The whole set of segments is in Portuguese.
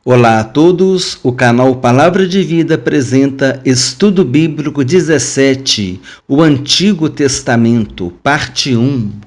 Olá a todos, o canal Palavra de Vida apresenta Estudo Bíblico 17, o Antigo Testamento, parte 1.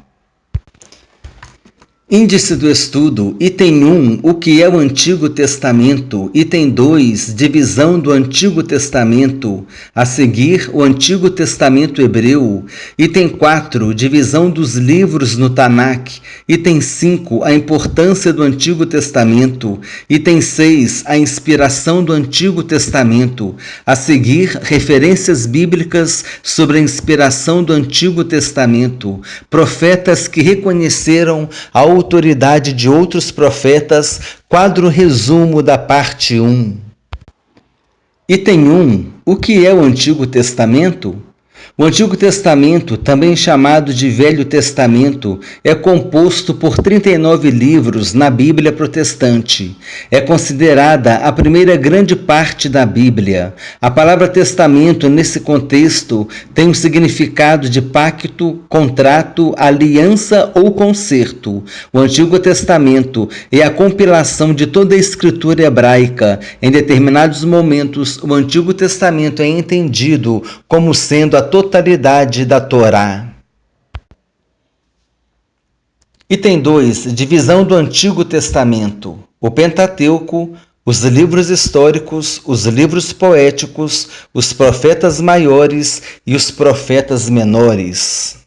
Índice do estudo, item 1, o que é o Antigo Testamento, item 2, divisão do Antigo Testamento, a seguir o Antigo Testamento hebreu, item 4, divisão dos livros no Tanakh, item 5, a importância do Antigo Testamento, item 6, a inspiração do Antigo Testamento, a seguir referências bíblicas sobre a inspiração do Antigo Testamento, profetas que reconheceram a autoridade de outros profetas, quadro resumo da parte 1. Item 1. O que é o Antigo Testamento? O Antigo Testamento, também chamado de Velho Testamento, é composto por 39 livros na Bíblia protestante. É considerada a primeira grande parte da Bíblia. A palavra testamento, nesse contexto, tem um significado de pacto, contrato, aliança ou concerto. O Antigo Testamento é a compilação de toda a escritura hebraica. Em determinados momentos, o Antigo Testamento é entendido como sendo a totalidade da Torá. Item 2. Divisão do Antigo Testamento. O Pentateuco, os livros históricos, os livros poéticos, os profetas maiores e os profetas menores.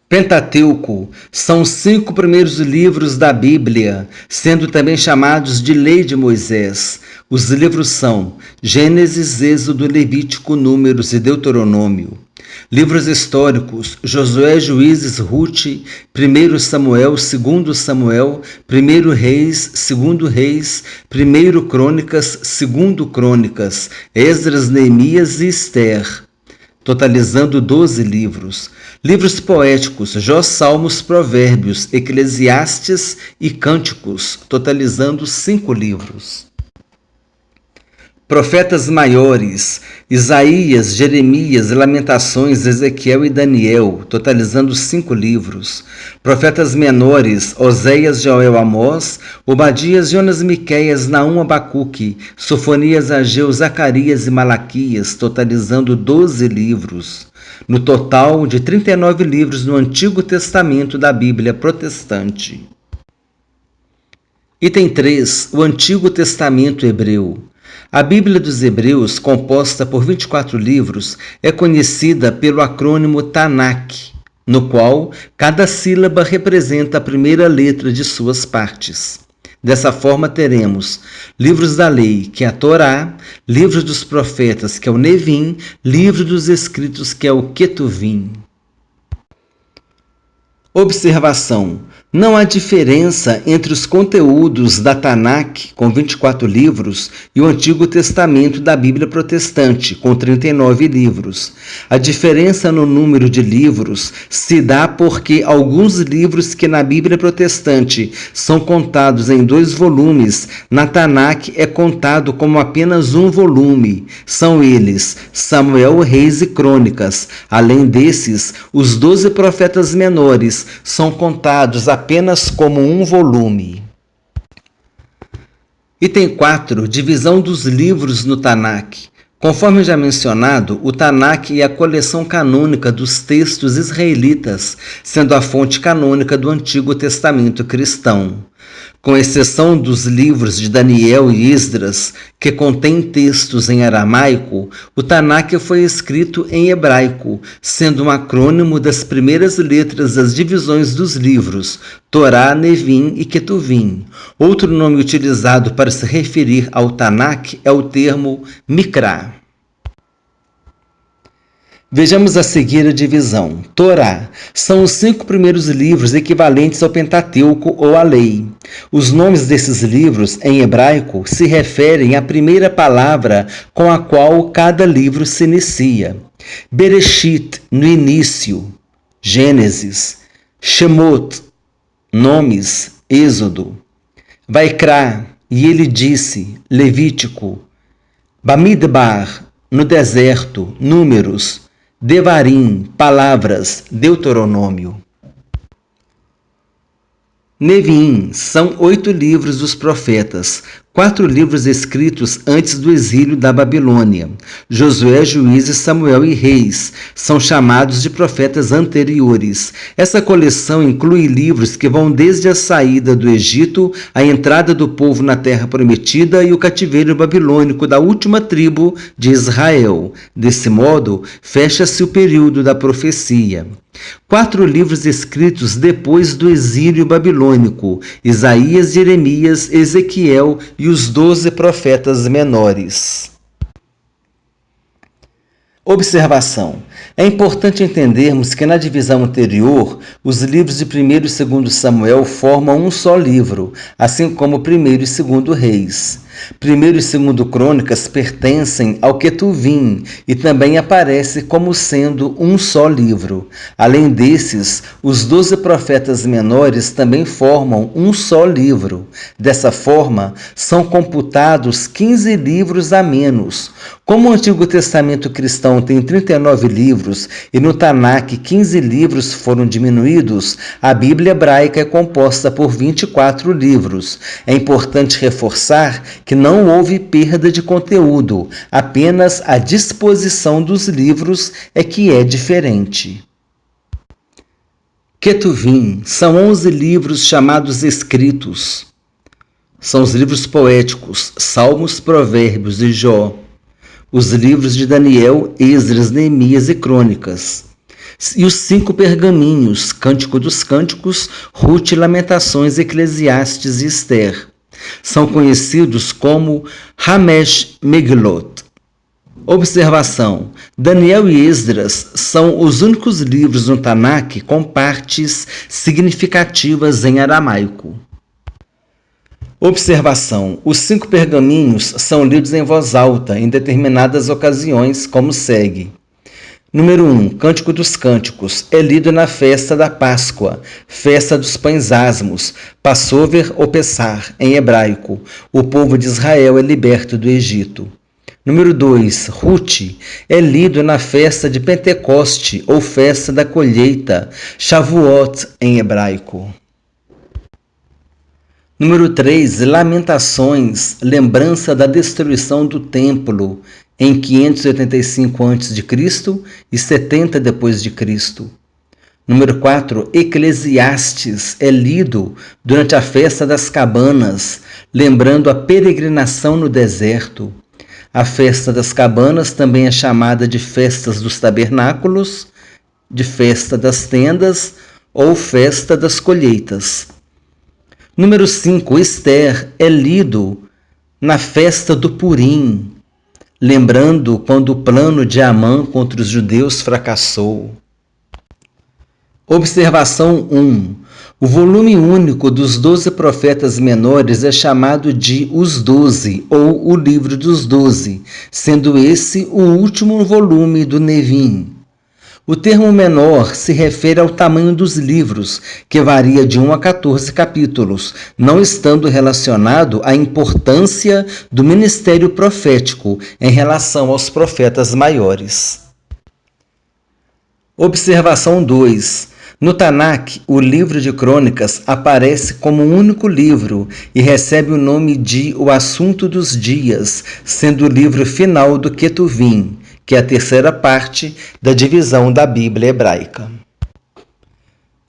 Pentateuco são os 5 primeiros livros da Bíblia, sendo também chamados de Lei de Moisés. Os livros são Gênesis, Êxodo, Levítico, Números e Deuteronômio. Livros históricos: Josué, Juízes, Ruth, 1 Samuel, 2 Samuel, 1 Reis, 2 Reis, 1 Crônicas, 2 Crônicas, Esdras, Neemias e Ester, totalizando 12 livros. Livros poéticos: Jó, Salmos, Provérbios, Eclesiastes e Cânticos, totalizando 5 livros. Profetas maiores: Isaías, Jeremias, Lamentações, Ezequiel e Daniel, totalizando 5 livros. Profetas menores: Oséias, Joel, Amós, Obadias, Jonas, Miqueias, Naum, Abacuque, Sofonias, Ageu, Zacarias e Malaquias, totalizando 12 livros. No total de 39 livros no Antigo Testamento da Bíblia protestante. Item 3. O Antigo Testamento hebreu. A Bíblia dos Hebreus, composta por 24 livros, é conhecida pelo acrônimo Tanakh, no qual cada sílaba representa a primeira letra de suas partes. Dessa forma teremos livros da lei, que é a Torá, livros dos profetas, que é o Nevim, livro dos escritos, que é o Ketuvim. Observação: não há diferença entre os conteúdos da Tanakh, com 24 livros, e o Antigo Testamento da Bíblia protestante, com 39 livros. A diferença no número de livros se dá porque alguns livros que na Bíblia protestante são contados em 2 volumes, na Tanakh é contado como apenas 1 volume. São eles Samuel, Reis e Crônicas. Além desses, os 12 profetas menores são contados apenas como 1 volume. Item 4. Divisão dos livros no Tanakh. Conforme já mencionado, o Tanakh é a coleção canônica dos textos israelitas, sendo a fonte canônica do Antigo Testamento cristão. Com exceção dos livros de Daniel e Esdras, que contêm textos em aramaico, o Tanakh foi escrito em hebraico, sendo um acrônimo das primeiras letras das divisões dos livros, Torá, Nevim e Ketuvim. Outro nome utilizado para se referir ao Tanakh é o termo Mikra. Vejamos a seguir a divisão. Torá são os 5 primeiros livros equivalentes ao Pentateuco ou à Lei. Os nomes desses livros, em hebraico, se referem à primeira palavra com a qual cada livro se inicia. Bereshit, no início. Gênesis. Shemot, nomes. Êxodo. Vaikra, e ele disse. Levítico. Bamidbar, no deserto. Números. Devarim, palavras. Deuteronômio. Neviim são 8 livros dos profetas, 4 livros escritos antes do exílio da Babilônia. Josué, Juízes, Samuel e Reis são chamados de profetas anteriores. Essa coleção inclui livros que vão desde a saída do Egito, a entrada do povo na Terra Prometida e o cativeiro babilônico da última tribo de Israel. Desse modo, fecha-se o período da profecia. 4 livros escritos depois do exílio babilônico: Isaías, Jeremias, Ezequiel e os 12 profetas menores. Observação. É importante entendermos que na divisão anterior, os livros de 1º e 2º Samuel formam um só livro, assim como 1º e 2º Reis. 1º e 2º Crônicas pertencem ao Ketuvim e também aparece como sendo um só livro. Além desses, os 12 profetas menores também formam um só livro. Dessa forma, são computados 15 livros a menos. Como o Antigo Testamento cristão tem 39 livros e no Tanakh 15 livros foram diminuídos, a Bíblia hebraica é composta por 24 livros. É importante reforçar que não houve perda de conteúdo, apenas a disposição dos livros é que é diferente. Ketuvim são 11 livros chamados escritos. São os livros poéticos, Salmos, Provérbios e Jó. Os livros de Daniel, Esdras, Neemias e Crônicas. E os 5 pergaminhos, Cântico dos Cânticos, Rute, Lamentações, Eclesiastes e Esther. São conhecidos como Hamesh Megilot. Observação. Daniel e Esdras são os únicos livros no Tanakh com partes significativas em aramaico. Observação. Os 5 pergaminhos são lidos em voz alta em determinadas ocasiões, como segue. Número 1. Cântico dos Cânticos. É lido na festa da Páscoa, festa dos pães asmos, Passover ou Pessar, em hebraico. O povo de Israel é liberto do Egito. Número 2. Rute. É lido na festa de Pentecoste ou festa da colheita, Shavuot, em hebraico. Número 3. Lamentações, lembrança da destruição do templo, em 585 a.C. e 70 d.C. Número 4. Eclesiastes é lido durante a festa das cabanas, lembrando a peregrinação no deserto. A festa das cabanas também é chamada de festas dos tabernáculos, de festa das tendas ou festa das colheitas. Número 5. Esther é lido na festa do Purim, lembrando quando o plano de Amã contra os judeus fracassou. Observação 1. O volume único dos 12 profetas menores é chamado de Os 12, ou o Livro dos 12, sendo esse o último volume do Neviim. O termo menor se refere ao tamanho dos livros, que varia de 1 a 14 capítulos, não estando relacionado à importância do ministério profético em relação aos profetas maiores. Observação 2. No Tanakh, o livro de Crônicas aparece como um único livro e recebe o nome de O Assunto dos Dias, sendo o livro final do Ketuvim, que é a terceira parte da divisão da Bíblia hebraica.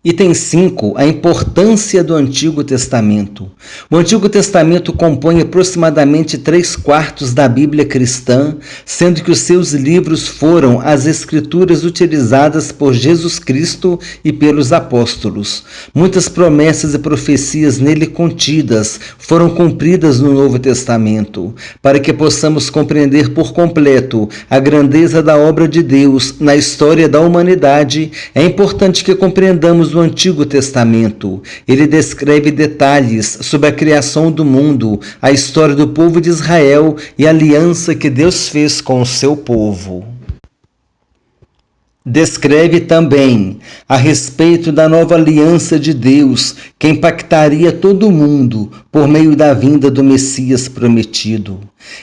Item 5. A importância do Antigo Testamento. O Antigo Testamento compõe aproximadamente 3/4 da Bíblia cristã, sendo que os seus livros foram as escrituras utilizadas por Jesus Cristo e pelos apóstolos. Muitas promessas e profecias nele contidas foram cumpridas no Novo Testamento. Para que possamos compreender por completo a grandeza da obra de Deus na história da humanidade, é importante que compreendamos o Antigo Testamento. Ele descreve detalhes sobre a criação do mundo, a história do povo de Israel e a aliança que Deus fez com o seu povo. Descreve também a respeito da nova aliança de Deus que impactaria todo o mundo por meio da vinda do Messias prometido.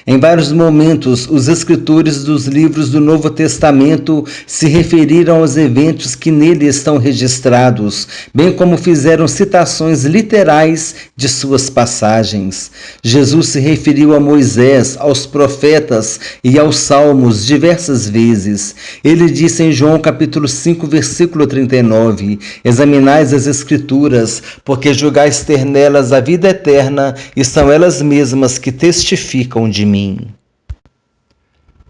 Em vários momentos, os escritores dos livros do Novo Testamento se referiram aos eventos que nele estão registrados, bem como fizeram citações literais de suas passagens. Jesus se referiu a Moisés, aos profetas e aos salmos diversas vezes. Ele disse em João capítulo 5, versículo 39, examinais as Escrituras, porque julgais ter nelas a vida eterna, e são elas mesmas que testificam de mim.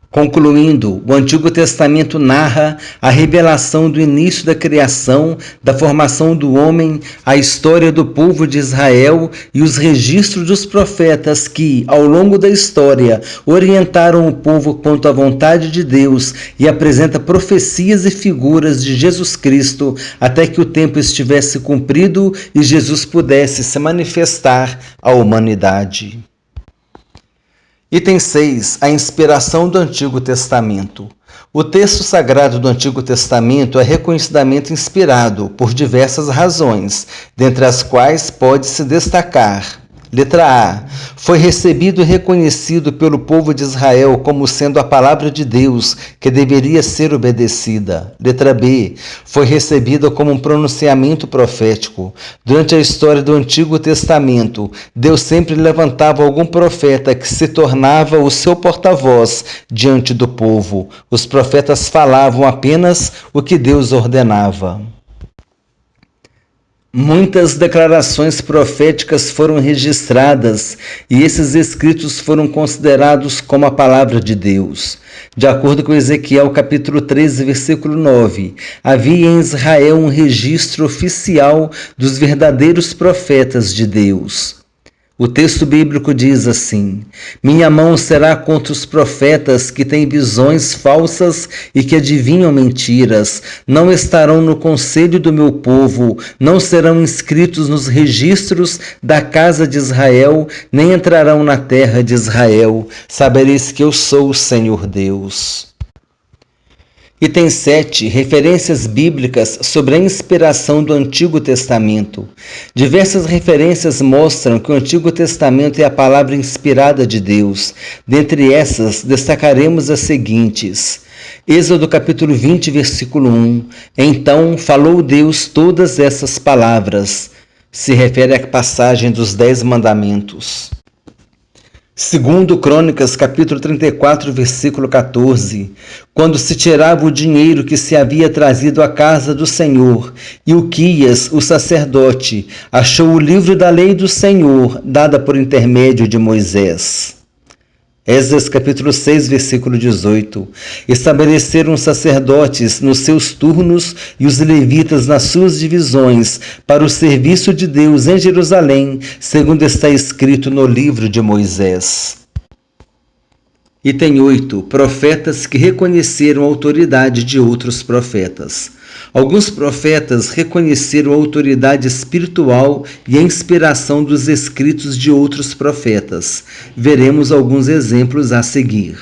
Concluindo, o Antigo Testamento narra a revelação do início da criação, da formação do homem, a história do povo de Israel e os registros dos profetas que, ao longo da história, orientaram o povo quanto à vontade de Deus e apresenta profecias e figuras de Jesus Cristo até que o tempo estivesse cumprido e Jesus pudesse se manifestar à humanidade. Item 6. A inspiração do Antigo Testamento. O texto sagrado do Antigo Testamento é reconhecidamente inspirado por diversas razões, dentre as quais pode-se destacar: letra A. Foi recebido e reconhecido pelo povo de Israel como sendo a palavra de Deus que deveria ser obedecida. Letra B. Foi recebida como um pronunciamento profético. Durante a história do Antigo Testamento, Deus sempre levantava algum profeta que se tornava o seu porta-voz diante do povo. Os profetas falavam apenas o que Deus ordenava. Muitas declarações proféticas foram registradas e esses escritos foram considerados como a palavra de Deus. De acordo com Ezequiel capítulo 13, versículo 9, havia em Israel um registro oficial dos verdadeiros profetas de Deus. O texto bíblico diz assim: minha mão será contra os profetas que têm visões falsas e que adivinham mentiras. Não estarão no conselho do meu povo, não serão inscritos nos registros da casa de Israel, nem entrarão na terra de Israel. Sabereis que eu sou o Senhor Deus. Item 7. Referências bíblicas sobre a inspiração do Antigo Testamento. Diversas referências mostram que o Antigo Testamento é a palavra inspirada de Deus. Dentre essas, destacaremos as seguintes. Êxodo capítulo 20, versículo 1. Então falou Deus todas essas palavras. Se refere à passagem dos 10 mandamentos. Segundo Crônicas, capítulo 34, versículo 14, quando se tirava o dinheiro que se havia trazido à casa do Senhor, e Uquias, o sacerdote, achou o livro da lei do Senhor, dada por intermédio de Moisés. Esdras capítulo 6, versículo 18. Estabeleceram os sacerdotes nos seus turnos e os levitas nas suas divisões para o serviço de Deus em Jerusalém, segundo está escrito no livro de Moisés. Item 8. Profetas que reconheceram a autoridade de outros profetas. Alguns profetas reconheceram a autoridade espiritual e a inspiração dos escritos de outros profetas. Veremos alguns exemplos a seguir.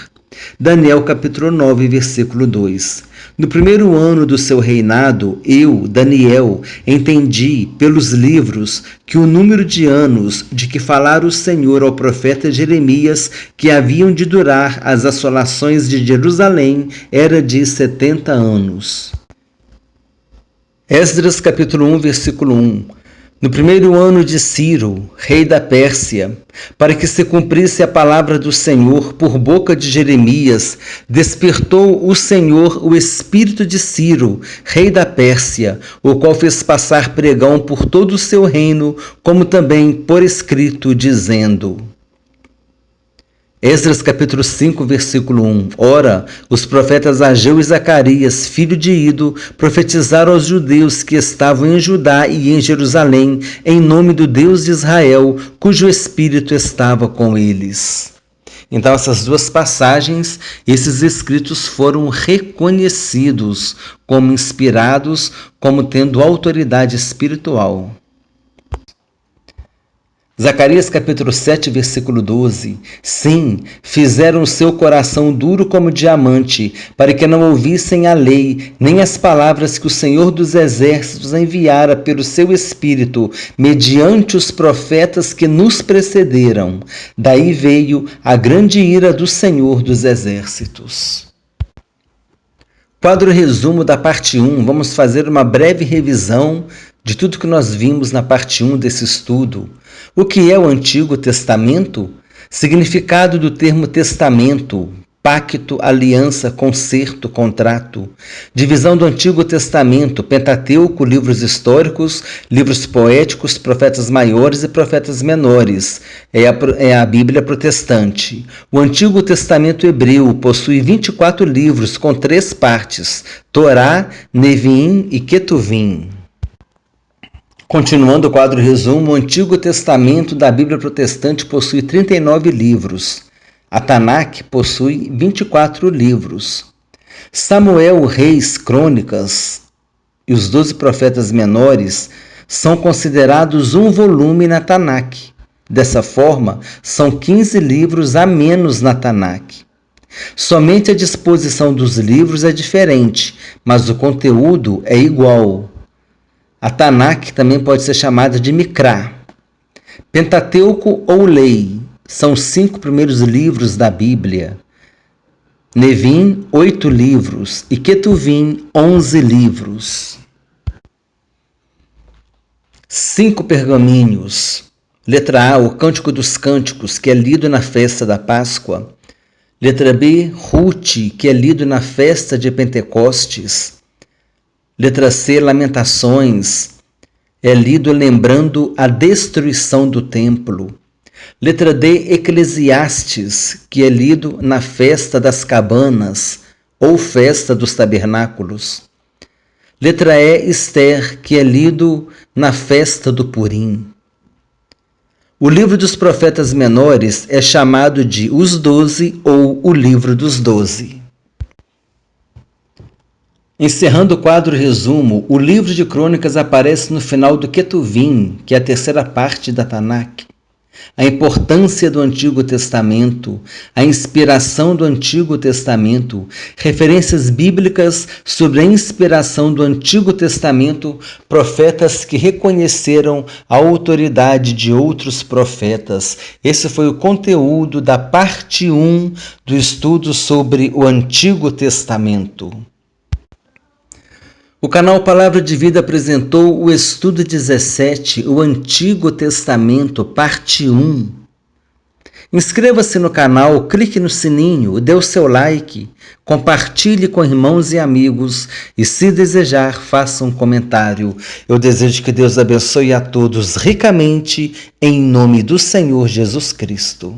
Daniel capítulo 9, versículo 2. No primeiro ano do seu reinado, eu, Daniel, entendi pelos livros que o número de anos de que falara o Senhor ao profeta Jeremias que haviam de durar as assolações de Jerusalém era de 70 anos. Esdras capítulo 1, versículo 1. No primeiro ano de Ciro, rei da Pérsia, para que se cumprisse a palavra do Senhor por boca de Jeremias, despertou o Senhor o espírito de Ciro, rei da Pérsia, o qual fez passar pregão por todo o seu reino, como também por escrito, dizendo... Esdras capítulo 5, versículo 1. Ora, os profetas Ageu e Zacarias, filho de Ido, profetizaram aos judeus que estavam em Judá e em Jerusalém, em nome do Deus de Israel, cujo espírito estava com eles. Então, essas duas passagens, esses escritos foram reconhecidos como inspirados, como tendo autoridade espiritual. Zacarias capítulo 7, versículo 12. Sim, fizeram o seu coração duro como diamante, para que não ouvissem a lei, nem as palavras que o Senhor dos Exércitos enviara pelo seu Espírito, mediante os profetas que nos precederam. Daí veio a grande ira do Senhor dos Exércitos. Quadro resumo da parte 1. Vamos fazer uma breve revisão de tudo que nós vimos na parte 1 desse estudo. O que é o Antigo Testamento? Significado do termo testamento: pacto, aliança, concerto, contrato. Divisão do Antigo Testamento: Pentateuco, livros históricos, livros poéticos, profetas maiores e profetas menores. É a Bíblia protestante. O Antigo Testamento hebreu possui 24 livros com 3 partes: Torá, Neviim e Ketuvim. Continuando o quadro resumo, o Antigo Testamento da Bíblia protestante possui 39 livros. A Tanakh possui 24 livros. Samuel, Reis, Crônicas e os 12 profetas menores são considerados um volume na Tanakh. Dessa forma, são 15 livros a menos na Tanakh. Somente a disposição dos livros é diferente, mas o conteúdo é igual. A Tanakh também pode ser chamada de Mikra. Pentateuco ou Lei são os 5 primeiros livros da Bíblia. Nevim, 8 livros e Ketuvim, 11 livros. 5 pergaminhos. Letra A, o Cântico dos Cânticos, que é lido na festa da Páscoa. Letra B, Ruth, que é lido na festa de Pentecostes. Letra C, Lamentações, é lido lembrando a destruição do templo. Letra D, Eclesiastes, que é lido na festa das cabanas ou festa dos tabernáculos. Letra E, Ester, que é lido na festa do Purim. O livro dos profetas menores é chamado de Os 12 ou o Livro dos 12. Encerrando o quadro resumo, o livro de Crônicas aparece no final do Ketuvim, que é a terceira parte da Tanakh. A importância do Antigo Testamento, a inspiração do Antigo Testamento, referências bíblicas sobre a inspiração do Antigo Testamento, profetas que reconheceram a autoridade de outros profetas. Esse foi o conteúdo da parte 1 do estudo sobre o Antigo Testamento. O canal Palavra de Vida apresentou o estudo 17, o Antigo Testamento, parte 1. Inscreva-se no canal, clique no sininho, dê o seu like, compartilhe com irmãos e amigos e, se desejar, faça um comentário. Eu desejo que Deus abençoe a todos ricamente, em nome do Senhor Jesus Cristo.